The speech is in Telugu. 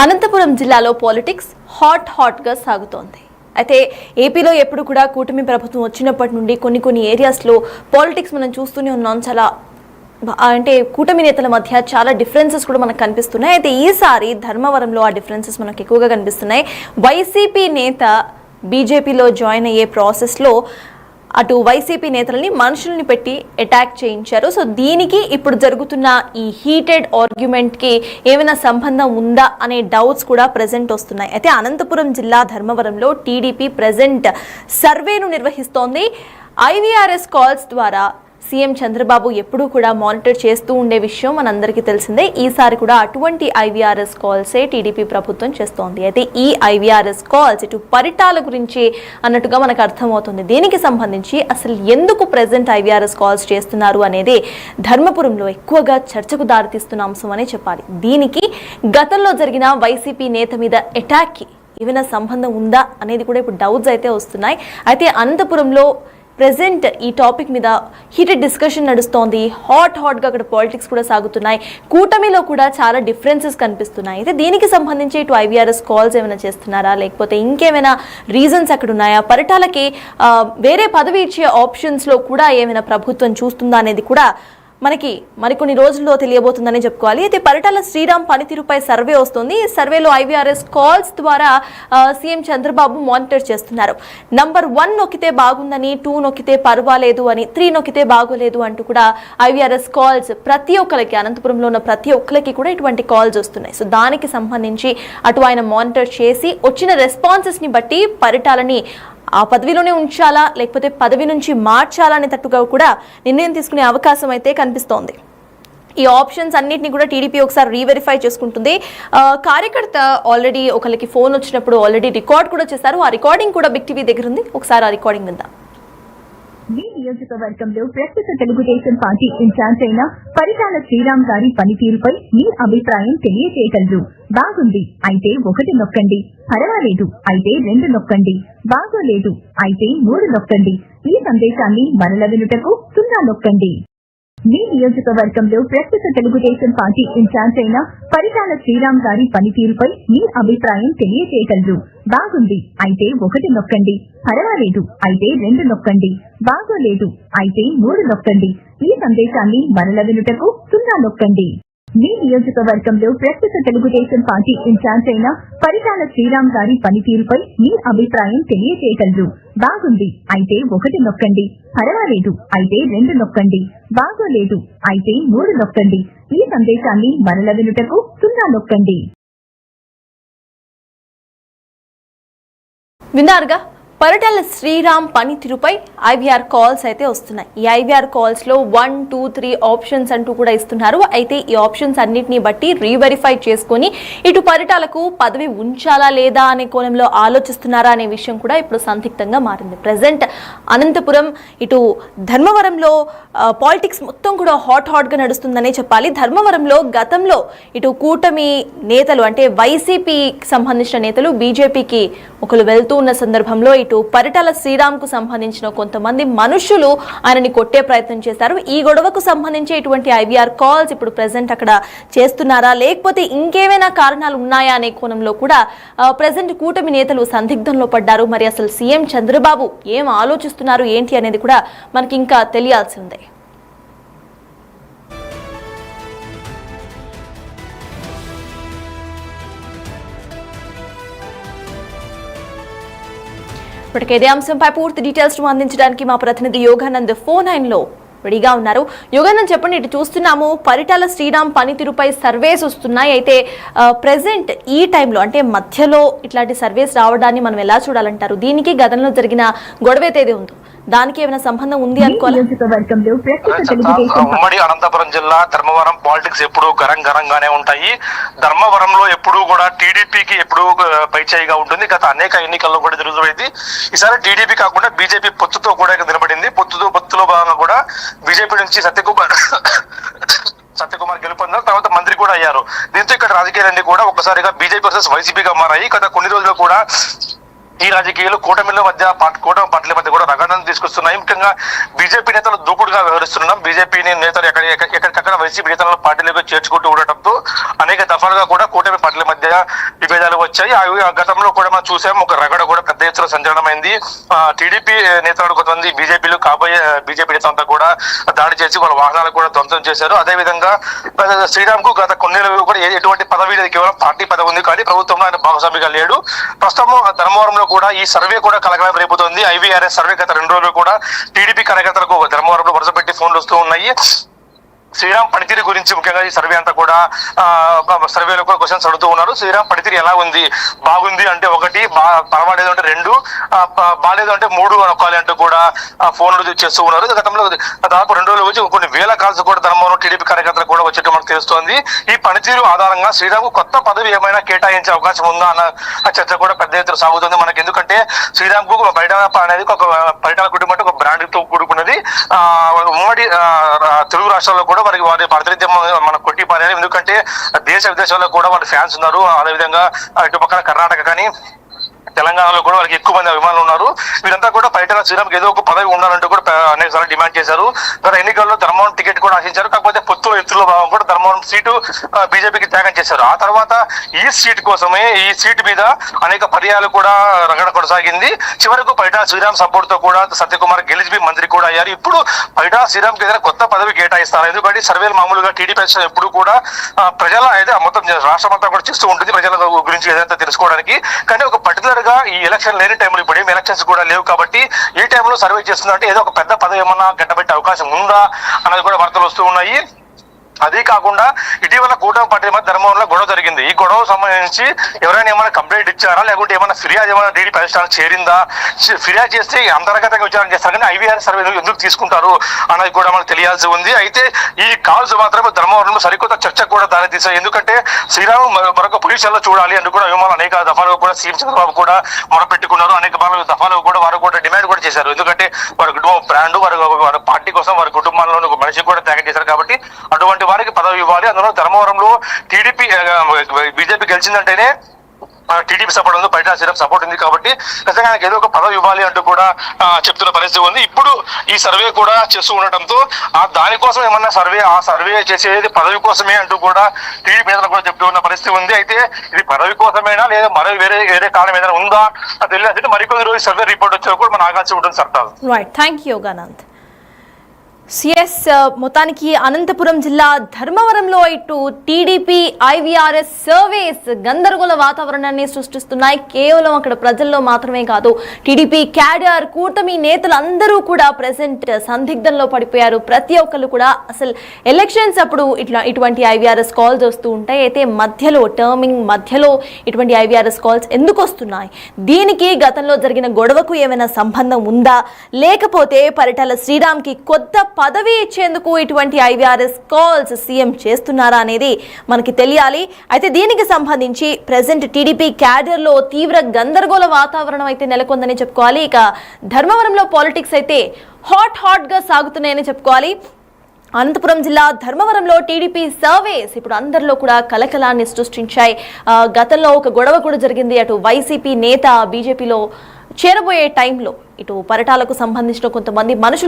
అనంతపురం జిల్లాలో పాలిటిక్స్ హాట్గా సాగుతోంది. అయితే ఏపీలో ఎప్పుడు కూడా కూటమి ప్రభుత్వం వచ్చినప్పటి నుండి కొన్ని ఏరియాస్లో పాలిటిక్స్ మనం చూస్తూనే ఉన్నాం. చాలా అంటే కూటమి నేతల మధ్య చాలా డిఫరెన్సెస్ కూడా మనకు కనిపిస్తున్నాయి. అయితే ఈసారి ధర్మవరంలో ఆ డిఫరెన్సెస్ మనకు ఎక్కువగా కనిపిస్తున్నాయి. వైసీపీ నేత బీజేపీలో జాయిన్ అయ్యే ప్రాసెస్లో అటు వైసీపీ నేతలని మనుషుల్ని పెట్టి అటాక్ చేయించారు. సో దీనికి ఇప్పుడు జరుగుతున్న ఈ హీటెడ్ ఆర్గ్యుమెంట్కి ఏమైనా సంబంధం ఉందా అనే డౌట్స్ కూడా ప్రజెంట్ వస్తున్నాయి. అయితే అనంతపురం జిల్లా ధర్మవరంలో టీడీపీ ప్రజెంట్ సర్వేను నిర్వహిస్తోంది. ఐవీఆర్ఎస్ కాల్స్ ద్వారా సీఎం చంద్రబాబు ఎప్పుడూ కూడా మానిటర్ చేస్తూ ఉండే విషయం మనందరికీ తెలిసిందే. ఈసారి కూడా అటువంటి ఐవీఆర్ఎస్ కాల్సే టీడీపీ ప్రభుత్వం చేస్తోంది. అయితే ఈ ఐవీఆర్ఎస్ కాల్స్ ఇటు పరిటాల గురించి అన్నట్టుగా మనకు అర్థమవుతుంది. దీనికి సంబంధించి అసలు ఎందుకు ప్రెజెంట్ ఐవీఆర్ఎస్ కాల్స్ చేస్తున్నారు అనేది ధర్మపురంలో ఎక్కువగా చర్చకు దారితీస్తున్న అంశం అనే చెప్పాలి. దీనికి గతంలో జరిగిన వైసీపీ నేత మీద అటాక్కి ఏమైనా సంబంధం ఉందా అనేది కూడా ఇప్పుడు డౌట్స్ అయితే వస్తున్నాయి. అయితే అనంతపురంలో ప్రెజెంట్ ఈ టాపిక్ మీద హీటెడ్ డిస్కషన్ నడుస్తోంది. హాట్గా అక్కడ పాలిటిక్స్ కూడా సాగుతున్నాయి. కూటమిలో కూడా చాలా డిఫరెన్సెస్ కనిపిస్తున్నాయి. అయితే దీనికి సంబంధించి ఇటు ఐవీఆర్ఎస్ కాల్స్ ఏమైనా చేస్తున్నారా, లేకపోతే ఇంకేమైనా రీజన్స్ అక్కడ ఉన్నాయా, పరిటాలకి వేరే పదవి ఇచ్చే ఆప్షన్స్లో కూడా ఏమైనా ప్రభుత్వం చూస్తుందా అనేది కూడా మనకి మరికొన్ని రోజుల్లో తెలియబోతుందని చెప్పుకోవాలి. అయితే పరిటాల శ్రీరామ్ పనితీరుపై సర్వే వస్తుంది. ఈ సర్వేలో ఐవీఆర్ఎస్ కాల్స్ ద్వారా సీఎం చంద్రబాబు మానిటర్ చేస్తున్నారు. నంబర్ 1 నొక్కితే బాగుందని, 2 నొక్కితే పర్వాలేదు అని, 3 నొక్కితే బాగోలేదు అంటూ కూడా ఐవీఆర్ఎస్ కాల్స్ ప్రతి ఒక్కరికి, అనంతపురంలో ఉన్న ప్రతి ఒక్కరికి కూడా ఇటువంటి కాల్స్ వస్తున్నాయి. సో దానికి సంబంధించి అటు ఆయన మానిటర్ చేసి వచ్చిన రెస్పాన్సెస్ని బట్టి పరిటాలని ఆ పదవిలోనే ఉంచాలా లేకపోతే పదవి నుంచి మార్చాలా అనే తట్టుగా కూడా నిర్ణయం తీసుకునే అవకాశం అయితే కనిపిస్తోంది. ఈ ఆప్షన్స్ అన్నిటిని కూడా టీడీపీ ఒకసారి రీవెరిఫై చేసుకుంటుంది. కార్యకర్త ఆల్రెడీ ఒకరికి ఫోన్ వచ్చినప్పుడు ఆల్రెడీ రికార్డ్ కూడా చేశారు. ఆ రికార్డింగ్ కూడా బిగ్ టీవీ దగ్గర ఉంది. ఒకసారి ఆ రికార్డింగ్ విందాం. మీ నియోజకవర్గంలో ప్రస్తుత తెలుగుదేశం పార్టీ ఇన్ఛార్జ్ అయిన పరిటాల శ్రీరామ్ గారి పనితీరుపై మీ అభిప్రాయం తెలియజేయగలరు. బాగుంది అయితే 1 నొక్కండి, పర్వాలేదు అయితే 2 నొక్కండి, బాగోలేదు అయితే 3 నొక్కండి. ఈ సందేశాన్ని మరల వినుటకు 0 నొక్కండి. మీ నియోజకవర్గంలో ప్రస్తుత తెలుగుదేశం పార్టీ ఇన్ఛార్జ్ అయిన పరిటాల శ్రీరామ్ గారి పనితీరుపై మీ అభిప్రాయం తెలియజేయగలరు. బాగుంది అయితే 1 నొక్కండి, పర్వాలేదు అయితే 2 నొక్కండి, బాగోలేదు అయితే 3 నొక్కండి. ఈ సందేశాన్ని మరల వినుటకు 0 నొక్కండి. మీ నియోజకవర్గంలో ప్రస్తుత తెలుగుదేశం పార్టీ ఇన్ఛార్జ్ అయిన పరిటాల శ్రీరామ్ గారి పనితీరుపై మీ అభిప్రాయం తెలియజేయగలరు. బాగుంది అయితే 1 నొక్కండి, పర్వాలేదు అయితే 2 నొక్కండి, బాగోలేదు అయితే 3 నొక్కండి. ఈ సందేశాన్ని మరల వినుటకు 0 నొక్కండి. విన్నారుగా, పరిటాల శ్రీరామ్ పనితీరుపై ఐవీఆర్ కాల్స్ అయితే వస్తున్నాయి. ఈ ఐవీఆర్ కాల్స్ లో 1, 2, 3 ఆప్షన్స్ అంటూ కూడా ఇస్తున్నారు. అయితే ఈ ఆప్షన్స్ అన్నిటిని బట్టి రీవెరిఫై చేసుకొని ఇటు పరిటాలకు పదవి ఉంచాలా లేదా అనే కోణంలో ఆలోచిస్తున్నారా అనే విషయం కూడా ఇప్పుడు సందిగ్ధంగా మారింది. ప్రెసెంట్ అనంతపురం ఇటు ధర్మవరంలో పాలిటిక్స్ మొత్తం కూడా హాట్గా నడుస్తుందనే చెప్పాలి. ధర్మవరంలో గతంలో ఇటు కూటమి నేతలు అంటే వైసీపీకి సంబంధించిన నేతలు బీజేపీకి ఒకరు వెళ్తూ ఉన్న సందర్భంలో ఇటు పరిటాల శ్రీరామ్ కు సంబంధించిన కొంతమంది మనుషులు ఆయనని కొట్టే ప్రయత్నం చేశారు. ఈ గొడవకు సంబంధించి ఇటువంటి ఐవీఆర్ కాల్స్ ఇప్పుడు ప్రెసెంట్ అక్కడ చేస్తున్నారా, లేకపోతే ఇంకేమైనా కారణాలు ఉన్నాయా అనే కోణంలో కూడా ప్రెసెంట్ కూటమి నేతలు సందిగ్ధంలో పడ్డారు. మరి అసలు సీఎం చంద్రబాబు ఏం ఆలోచిస్తున్నారు ఏంటి అనేది కూడా మనకి ఇంకా తెలియాల్సి ఉంది. ఇప్పటికే ఇదే అంశంపై పూర్తి డీటెయిల్స్ అందించడానికి మా ప్రతినిధి యోగానంద్ ఫోన్ లైన్లో రెడీగా ఉన్నారు. యోగానంద్ చెప్పండి, ఇటు చూస్తున్నాము పరిటాల శ్రీరామ్ పనితీరుపై సర్వేస్ వస్తున్నాయి. అయితే ప్రెసెంట్ ఈ టైంలో అంటే మధ్యలో ఇట్లాంటి సర్వేస్ రావడాన్ని మనం ఎలా చూడాలంటారు? దీనికి గతంలో జరిగిన గొడవ ఏదైతే ఉందో దానికి ఏమైనా సంబంధం ఉంది అనుకోవాలి? ఉమ్మడి అనంతపురం జిల్లా ధర్మవరం పాలిటిక్స్ ఎప్పుడు గరంగానే ఉంటాయి. ధర్మవరంలో ఎప్పుడు కూడా టీడీపీకి ఎప్పుడు పైచేయిగా ఉంటుంది. గత అనేక ఎన్నికల్లో కూడా రుజువైంది. ఈసారి టీడీపీ కాకుండా బీజేపీ పొత్తుతో కూడా నిలబడింది. పొత్తులో భాగంగా కూడా బీజేపీ నుంచి సత్యకుమార్ గెలుపొందారు. తర్వాత మంత్రి కూడా అయ్యారు. దీంతో ఇక్కడ రాజకీయాలన్నీ కూడా ఒక్కసారిగా బీజేపీ వర్సెస్ వైసీపీగా మారాయి. గత కొన్ని రోజులు కూడా ఈ రాజకీయాలు కూటమి పార్టీల మధ్య కూడా రగడను తీసుకొస్తున్నాయి. ముఖ్యంగా బీజేపీ నేతలు దూకుడుగా వ్యవహరిస్తున్నాం. బీజేపీ నేతలు ఎక్కడికక్కడ వైసీపీ నేతలను పార్టీలకు చేర్చుకుంటూ ఉండటంతో అనేక దఫాలుగా కూడా కూటమి పార్టీల మధ్య విభేదాలు వచ్చాయి. గతంలో కూడా మనం చూసాం, ఒక రగడ కూడా పెద్ద ఎత్తున సంచలనమైంది. టీడీపీ నేతలు కొంతమంది బీజేపీలో కాబోయే బీజేపీ నేతలంతా కూడా దాడి చేసి వాళ్ళ వాహనాలు కూడా ధ్వంసం చేశారు. అదేవిధంగా శ్రీరామ్ కు గత కొన్నేళ్ళు కూడా ఎటువంటి పదవి లేదు, కేవలం పార్టీ పదవి ఉంది, కానీ ప్రభుత్వంలో ఆయన భాగస్వామిగా లేడు. ప్రస్తుతం ధర్మవరంలో కూడా ఈ సర్వే కూడా కలకలం రేపుతోంది. IVRS సర్వే గత 2 రోజులు కూడా టీడీపీ కార్యకర్తలకు ధర్మవరంలో వరుస పెట్టి ఫోన్లు వస్తూ ఉన్నాయి. శ్రీరామ్ పనితీరు గురించి ముఖ్యంగా ఈ సర్వే అంతా కూడా సర్వేలో కూడా క్వశ్చన్స్ అడుగుతూ ఉన్నారు. శ్రీరామ్ పనితీరు ఎలా ఉంది? బాగుంది అంటే 1, పర్వాలేదు అంటే 2, బాగాలేదు అంటే 3 అనుకోవాలి అంటూ కూడా ఫోన్లు చేస్తూ ఉన్నారు. గతంలో దాదాపు 2 రోజులు వచ్చి కొన్ని వేల కాల్స్ కూడా ధర్మంలో టీడీపీ కార్యకర్తలు కూడా వచ్చేట్టు మనకు తెలుస్తోంది. ఈ పనితీరు ఆధారంగా శ్రీరామ్ కొత్త పదవి ఏమైనా కేటాయించే అవకాశం ఉందా అన్న చర్చ కూడా పెద్ద ఎత్తున సాగుతుంది మనకి. ఎందుకంటే శ్రీరామ్ కు పరిటాల అనేది ఒక పరిటాల కుటుంబం అంటే ఒక బ్రాండ్ తో కూడుకున్నది. ఉమ్మడి తెలుగు రాష్ట్రాల్లో కూడా వారి ప్రాతినిధ్యం మన కొట్టి పారేయాలి. ఎందుకంటే దేశ విదేశాల్లో కూడా వారి ఫ్యాన్స్ ఉన్నారు. అదేవిధంగా ఇటు పక్కన కర్ణాటక కానీ తెలంగాణలో కూడా వాళ్ళకి ఎక్కువ మంది అభిమానులు ఉన్నారు. వీరంతా కూడా పరిటాల శ్రీరామ్కి ఏదో ఒక పదవి ఉండాలంటూ కూడా అనేక సార్లు డిమాండ్ చేశారు. గత ఎన్నికల్లో ధర్మవరం టికెట్ కూడా ఆశించారు. కాకపోతే పొత్తులో ఎత్తులో భాగం కూడా ధర్మవరం సీటు బీజేపీకి త్యాగం చేశారు. ఆ తర్వాత ఈ సీట్ కోసమే ఈ సీటు మీద అనేక పర్యాలు కూడా రగడ కొనసాగింది. చివరకు పరిటాల శ్రీరామ్ సపోర్ట్ తో కూడా సత్యకుమార్ గెలిచి మంత్రి కూడా అయ్యారు. ఇప్పుడు పరిటాల శ్రీరామ్కి ఏదైనా కొత్త పదవి కేటాయిస్తారు. ఎందుకంటే సర్వేలు మామూలుగా టీడీపీ ఎప్పుడు కూడా ప్రజల అయితే మొత్తం రాష్ట్రం అంతా కూడా చేస్తూ ఉంటుంది ప్రజల గురించి ఏదైతే తెలుసుకోవడానికి. కానీ ఒక పర్టికులర్ గా ఈ ఎలక్షన్ లేని టైంలో ఇప్పుడు ఏమి ఎలక్షన్స్ కూడా లేవు కాబట్టి ఈ టైంలో సర్వే చేస్తుందంటే ఏదో ఒక పెద్ద పదవి ఏమన్నా గడ్డబెట్టే అవకాశం ఉందా అన్నది కూడా వార్తలు వస్తూ ఉన్నాయి. అదే కాకుండా ఇటీవల కూటమి పార్టీ మధ్య ధర్మవరంలో గొడవ జరిగింది. ఈ గొడవ సంబంధించి ఎవరైనా ఏమైనా కంప్లైంట్ ఇచ్చారా, లేకుంటే ఏమైనా ఫిర్యాదు ఏమైనా టీడీపీ అధిష్టానం చేరిందా? ఫిర్యాదు చేస్తే అంతర్గతంగా విచారణ చేస్తారు, కానీ IVRS సర్వే ఎందుకు తీసుకుంటారు అన్నది కూడా మనకు తెలియాల్సి ఉంది. అయితే ఈ కాల్స్ మాత్రమే ధర్మవరంలో సరికొత్త చర్చకు కూడా దారితీశాయి. ఎందుకంటే శ్రీరామ్ మరొక పొజిషన్లో చూడాలి అంటూ కూడా విమర్శలు అనేక దఫాలుగా కూడా సీఎం చంద్రబాబు కూడా మొరపెట్టుకున్నారు. అనేక దఫాలుగా కూడా వారు కూడా డిమాండ్ కూడా చేశారు. ఎందుకంటే వారి కుటుంబం బ్రాండ్, వారి పార్టీ కోసం వారి కుటుంబాల్లో ఒక మనిషి కూడా త్యాగం చేశారు. కాబట్టి అటువంటి వారికి పదవి ఇవ్వాలి. అందులో ధర్మవరంలో టీడీపీ బీజేపీ గెలిచిందంటేనే టీడీపీ సపోర్ట్ ఉంది, పరిటాల శ్రీరామ్ సపోర్ట్ ఉంది. కాబట్టి ఖచ్చితంగా ఏదో ఒక పదవి ఇవ్వాలి అంటూ కూడా చెప్తున్న పరిస్థితి ఉంది. ఇప్పుడు ఈ సర్వే కూడా చేస్తూ ఉండటంతో దానికోసం ఏమన్నా సర్వే చేసేది పదవి కోసమే అంటూ కూడా టీడీపీ నేతలు కూడా చెప్తూ ఉన్న పరిస్థితి ఉంది. అయితే ఇది పదవి కోసమేనా లేదా మరో వేరే కారణం ఏదైనా ఉందా తెలియదు. మరికొన్ని రోజు సర్వే రిపోర్ట్ వచ్చే కూడా మనం ఆగాల్సి ఉంటుంది. సర్తారు. Right, thank you Yoganand. C S మొత్తానికి అనంతపురం జిల్లా ధర్మవరంలో ఇటు టీడీపీ IVRS సర్వేస్ గందరగోళ వాతావరణాన్ని సృష్టిస్తున్నాయి. కేవలం అక్కడ ప్రజల్లో మాత్రమే కాదు, టీడీపీ క్యాడర్ కూటమి నేతలు అందరూ కూడా ప్రెసెంట్ సందిగ్ధంలో పడిపోయారు. ప్రతి ఒక్కరు కూడా అసలు ఎలక్షన్స్ అప్పుడు ఇటువంటి IVRS కాల్స్ వస్తూ ఉంటాయి. అయితే టర్మింగ్ మధ్యలో ఇటువంటి IVRS కాల్స్ ఎందుకు వస్తున్నాయి? దీనికి గతంలో జరిగిన గొడవకు ఏమైనా సంబంధం ఉందా, లేకపోతే పరిటాల శ్రీరామ్కి కొత్త పదవి ఇచ్చేందుకు ఇటువంటి IVRS కాల్స్ సీఎం చేస్తున్నారా అనేది మనకి తెలియాలి. అయితే దీనికి సంబంధించి ప్రెసెంట్ టీడీపీ క్యాడర్ లో తీవ్ర గందరగోళ వాతావరణం అయితే నెలకొందని చెప్పుకోవాలి. ఇక ధర్మవరంలో పాలిటిక్స్ అయితే హాట్ గా సాగుతున్నాయని చెప్పుకోవాలి. అనంతపురం జిల్లా ధర్మవరంలో టీడీపీ సర్వేస్ ఇప్పుడు అందరిలో కూడా కలకలాన్ని సృష్టించాయి. గతంలో ఒక గొడవ కూడా జరిగింది. అటు వైసీపీ నేత బీజేపీలో చేరబోయే టైంలో ఇటు పరిటాలకు సంబంధించిన కొంతమంది మనుషులు